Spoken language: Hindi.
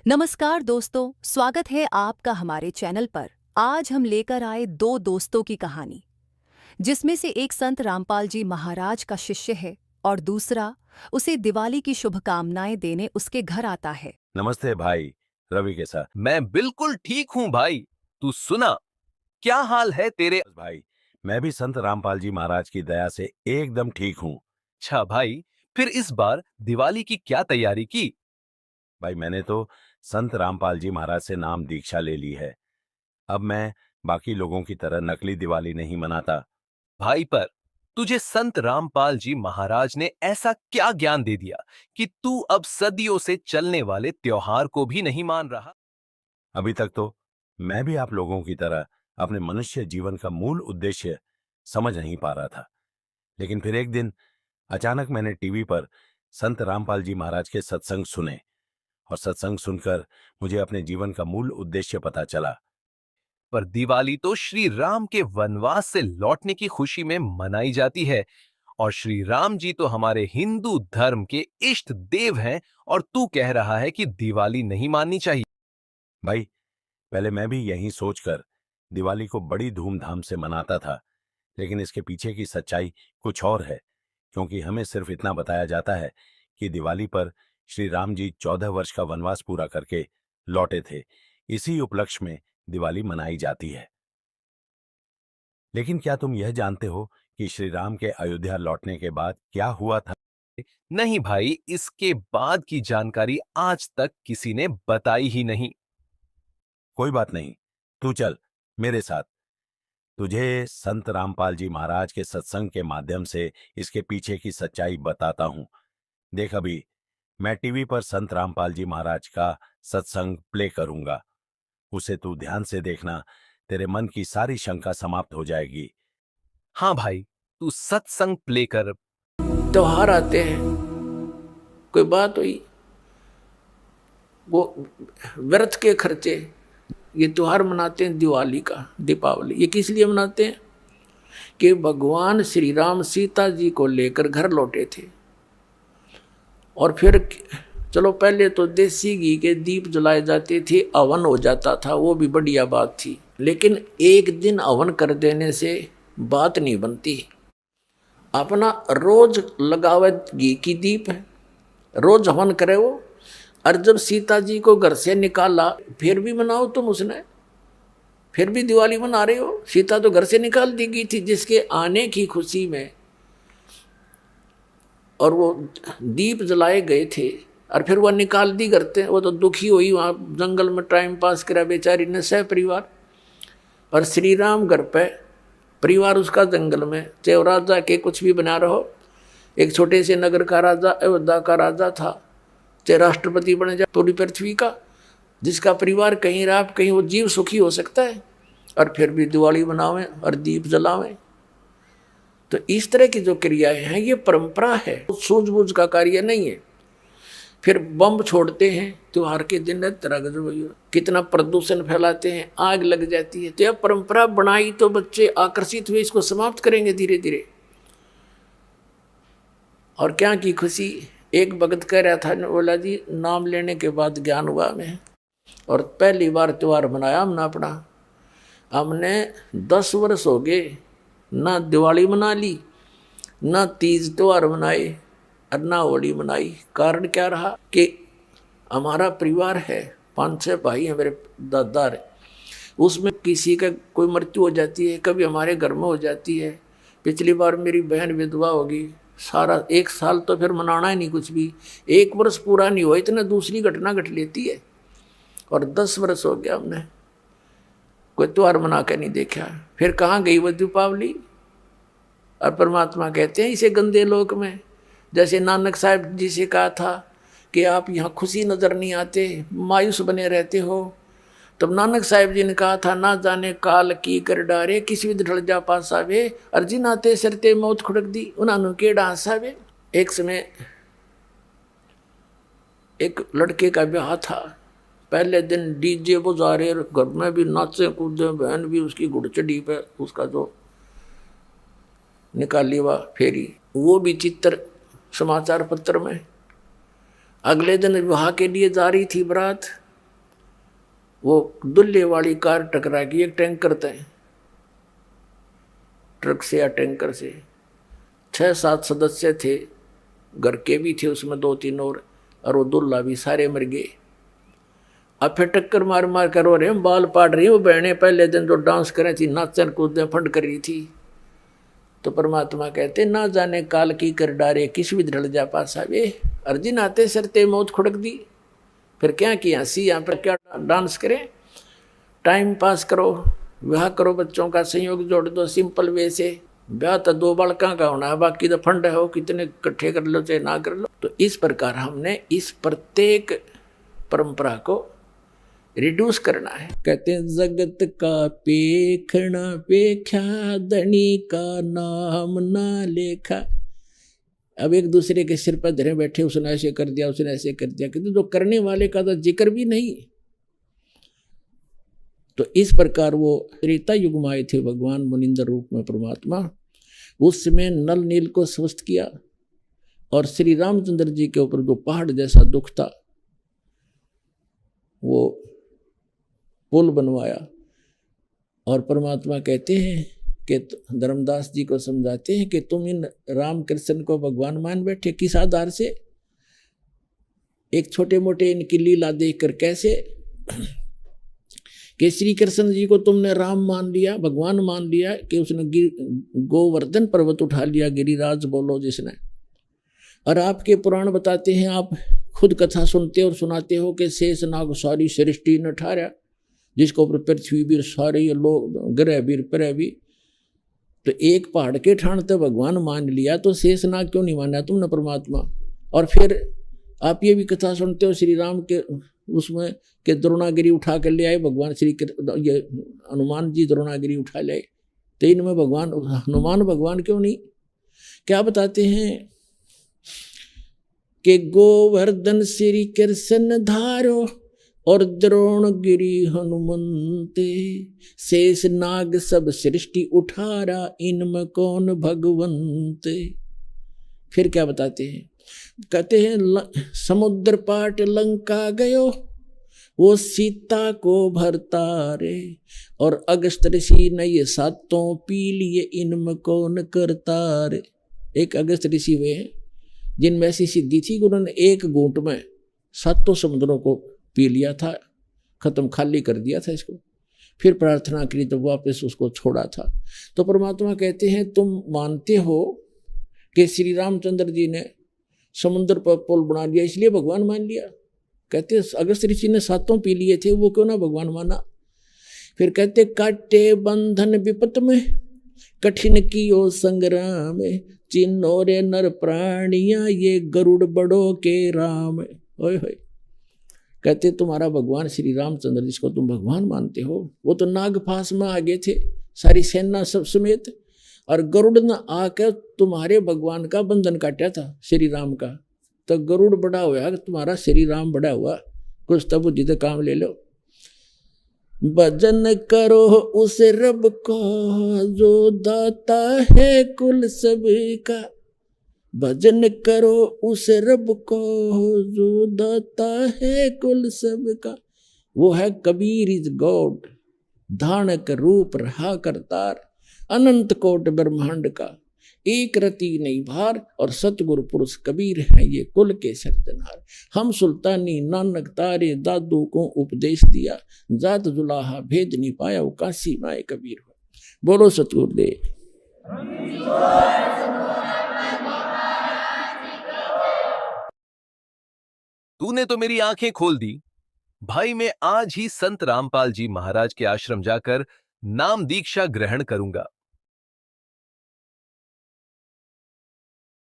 नमस्कार दोस्तों, स्वागत है आपका हमारे चैनल पर। आज हम लेकर आए दो दोस्तों की कहानी, जिसमें से एक संत रामपाल जी महाराज का शिष्य है और दूसरा उसे दिवाली की शुभकामनाएं देने उसके घर आता है। नमस्ते भाई रवि के साथ। मैं बिल्कुल ठीक हूँ भाई। तू सुना, क्या हाल है तेरे? बस भाई, मैं भी संत रामपाल जी महाराज की दया से एकदम ठीक हूँ। अच्छा भाई, फिर इस बार दिवाली की क्या तैयारी की? भाई मैंने तो संत रामपाल जी महाराज से नाम दीक्षा ले ली है। अब मैं बाकी लोगों की तरह नकली दिवाली नहीं मनाता। भाई पर तुझे संत रामपाल जी महाराज ने ऐसा क्या ज्ञान दे दिया कि तू अब सदियों से चलने वाले त्योहार को भी नहीं मान रहा? अभी तक तो मैं भी आप लोगों की तरह अपने मनुष्य जीवन का मूल उद्देश्य समझ नहीं पा रहा था। लेकिन फिर एक दिन अचानक मैंने टीवी पर संत रामपाल जी महाराज के सत्संग सुने और सत्संग सुनकर मुझे अपने जीवन का मूल उद्देश्य पता चला। पर दिवाली तो श्री राम के वनवास से लौटने की खुशी में मनाई जाती है, और श्री राम जी तो हमारे हिंदू धर्म के इष्ट देव हैं, और तू कह रहा है कि दिवाली नहीं माननी चाहिए। भाई पहले मैं भी यही सोचकर दिवाली को बड़ी धूमधाम से मनाता था, लेकिन इसके पीछे की सच्चाई कुछ और है। क्योंकि हमें सिर्फ इतना बताया जाता है कि दिवाली पर श्री राम जी 14 वर्ष का वनवास पूरा करके लौटे थे। इसी उपलक्ष्य में दिवाली मनाई जाती है। लेकिन क्या तुम यह जानते हो कि श्री राम के अयोध्या लौटने के बाद क्या हुआ था? नहीं भाई, इसके बाद की जानकारी आज तक किसी ने बताई ही नहीं। कोई बात नहीं, तू चल मेरे साथ। तुझे संत रामपाल जी महाराज के सत्संग के माध्यम से इसके पीछे की सच्चाई बताता हूं। देख, अभी मैं टीवी पर संत रामपाल जी महाराज का सत्संग प्ले करूंगा। उसे तू ध्यान से देखना, तेरे मन की सारी शंका समाप्त हो जाएगी। हाँ भाई, तू सत्संग प्ले कर। त्योहार आते हैं, कोई बात हुई, वो व्यर्थ के खर्चे। ये त्योहार मनाते हैं दिवाली का, दीपावली। ये किस लिए मनाते हैं कि भगवान श्री राम सीता जी को लेकर घर लौटे थे। और फिर चलो, पहले तो देसी घी के दीप जलाए जाते थे, हवन हो जाता था, वो भी बढ़िया बात थी। लेकिन एक दिन हवन कर देने से बात नहीं बनती। अपना रोज लगावे घी की दीप है, रोज हवन करे वो। और जब सीता जी को घर से निकाला, फिर भी मनाओ तुम उसने, फिर भी दिवाली मना रहे हो। सीता तो घर से निकाल दी गई थी जिसके आने की खुशी में, और वो दीप जलाए गए थे, और फिर वह निकाल दी करते। वो तो दुखी हुई, वहाँ जंगल में टाइम पास करा बेचारी ने, सह परिवार। और श्री राम घर पे, परिवार उसका जंगल में। चाहे राजा के कुछ भी बना रहो, एक छोटे से नगर का राजा, अयोध्या का राजा था, चाहे राष्ट्रपति बने जाए पूरी पृथ्वी का, जिसका परिवार कहीं रहा कहीं वो जीव सुखी हो सकता है। और फिर भी दिवाली मनावें और दीप जलावें। तो इस तरह की जो क्रियाएं हैं, ये परंपरा है, सूझबूझ का कार्य नहीं है। फिर बम छोड़ते हैं त्योहार के दिन, तरह कितना प्रदूषण फैलाते हैं, आग लग जाती है। तो यह परंपरा बनाई तो बच्चे आकर्षित हुए, इसको समाप्त करेंगे धीरे धीरे। और क्या की खुशी, एक भगत कह रहा था, बोला जी नाम लेने के बाद ज्ञान हुआ हमें, और पहली बार त्योहार मनाया हमने अपना। हमने 10 वर्ष हो गए ना दिवाली मना ली, ना तीज त्योहार मनाए, और ना होली मनाई। कारण क्या रहा कि हमारा परिवार है, 5-6 भाई हैं मेरे दादा रे, उसमें किसी का कोई मृत्यु हो जाती है, कभी हमारे घर में हो जाती है। पिछली बार मेरी बहन विधवा होगी, सारा 1 साल तो फिर मनाना ही नहीं कुछ भी। 1 वर्ष पूरा नहीं हुआ, इतना दूसरी घटना घट लेती है। और 10 वर्ष हो गया हमने कोई त्योहार मना के नहीं देखा। फिर कहाँ गई वो दीपावली? और परमात्मा कहते हैं इसे गंदे लोक में, जैसे नानक साहब जी से कहा था कि आप यहाँ खुशी नजर नहीं आते, मायूस बने रहते हो। तब नानक साहब जी ने कहा था, ना जाने काल की कर डारे, किसी भी ढल जा पासावे, अर्जी नाते सरते मौत खुड़क दी, उन्होंने के डांसावे। एक समय एक लड़के का ब्याह था, पहले दिन डीजे बजा रहे, घर में भी नाचे कूदे, बहन भी उसकी घुड़चड़ी पे उसका जो निकाली हुआ फेरी, वो भी चित्र समाचार पत्र में। अगले दिन विवाह के लिए जा रही थी बारात, वो दुल्ले वाली कार टकरा गई एक टैंकर तय, ट्रक से या टैंकर से। 6-7 सदस्य थे, घर के भी थे उसमें 2-3 और वो दुल्ला भी, सारे मर गए। अब फिर टक्कर मार मार कर रो रहे हैं, बाल पाट रही। वो बहनें पहले दिन जो डांस कर रही थी, नाचन कूदने फंड कर रही थी। तो परमात्मा कहते ना जाने काल की कर डारे, किस भी ढल जा पासा वे। अर्जुन आते सरते मौत खुड़क दी। फिर क्या किया, हंसी यहाँ पर क्या डांस करें, टाइम पास करो, विवाह करो, बच्चों का संयोग जोड़ दो सिंपल वे से। ब्याह तो 2 बालका का होना है, बाकी तो फंड है, हो कितने इकट्ठे कर लो चाहे ना कर लो। तो इस प्रकार हमने इस प्रत्येक परंपरा को रिड्यूस करना है। कहते हैं जगत का पेखना पेख्या, धनी का नाम ना लेखा। अब एक दूसरे के सिर पर धरे बैठे, उसने ऐसे कर दिया, उसने ऐसे कर दिया, किंतु जो करने वाले का तो जिक्र भी नहीं। तो इस प्रकार वो त्रेता युग में आए थे भगवान मुनिंदर रूप में परमात्मा। उस समय नल नील को स्वस्थ किया और श्री रामचंद्र जी के ऊपर जो पहाड़ जैसा दुख था वो पुल बनवाया। और परमात्मा कहते हैं कि धर्मदास जी को समझाते हैं कि तुम इन राम कृष्ण को भगवान मान बैठे, किस आधार से? एक छोटे मोटे इनकी लीला देखकर कैसे कि श्री कृष्ण जी को तुमने राम मान लिया, भगवान मान लिया, कि उसने गोवर्धन पर्वत उठा लिया, गिरिराज बोलो जिसने। और आपके पुराण बताते हैं, आप खुद कथा सुनते और सुनाते हो कि शेष नाग सारी सृष्टि ने ठारा, जिसके ऊपर पृथ्वी भी सारे लोग ग्रह भी प्रह भी। तो एक पहाड़ के ठाणते भगवान मान लिया, तो शेष नाग क्यों नहीं माना तुमने परमात्मा? और फिर आप ये भी कथा सुनते हो श्री राम के उसमें कि द्रोणागिरी उठा कर ले आए भगवान ये हनुमान जी द्रोणागिरी उठा ले आए। तो इनमें भगवान हनुमान भगवान क्यों नहीं? क्या बताते हैं कि गोवर्धन श्री कृष्ण धारो और द्रोणगिरी हनुमंते, शेष नाग सब सृष्टि उठारा, इनमें कौन भगवंते। फिर क्या बताते हैं? कहते हैं समुद्र पाट लंका गयो, वो सीता को भरतारे, और अगस्त ऋषि ने ये 7 पी लिए, इनमें कौन करतारे। एक अगस्त ऋषि वे हैं जिनमें ऐसी सिद्धि थी कि उन्होंने एक घूंट में 7 समुद्रों को पी लिया था, खत्म खाली कर दिया था इसको। फिर प्रार्थना करी तो वापस उसको छोड़ा था। तो परमात्मा कहते हैं तुम मानते हो कि श्री रामचंद्र जी ने समुद्र पर पुल बना लिया इसलिए भगवान मान लिया। कहते अगस्त ऋषि ने 7 पी लिए थे, वो क्यों ना भगवान माना। फिर कहते काटे बंधन विपत में, कठिन कियो संग्राम, चिन्हो रे नर प्राणिया, ये गरुड़ बड़ो के राम। ओए होए, कहते तुम्हारा भगवान श्री रामचंद्र जिसको तुम भगवान मानते हो, वो तो नागपाश में आगे थे सारी सेना सब समेत, और गरुड़ ने आकर तुम्हारे भगवान का बंधन काटा था श्री राम का। तो गरुड़ बड़ा हुआ, तुम्हारा श्री राम बड़ा हुआ, कुछ तब बुद्धि तो काम ले लो। भजन करो उस रब को जो दाता है कुल सबका, भजन करो उस रब को जो दाता है कुल सबका। वो है कबीर इज गॉड, धानक रूप रहा करतार, अनंत कोट ब्रह्मांड का, एक रति नहीं भार, और सतगुरु पुरुष कबीर है ये कुल के सर्जनहार। हम सुल्तानी नानक तारे दादू को उपदेश दिया, जात जुलाहा भेद नहीं पाया, वो काशी माए कबीर हो। बोलो सतगुरुदेव। तूने तो मेरी आंखें खोल दी भाई। मैं आज ही संत रामपाल जी महाराज के आश्रम जाकर नाम दीक्षा ग्रहण करूंगा।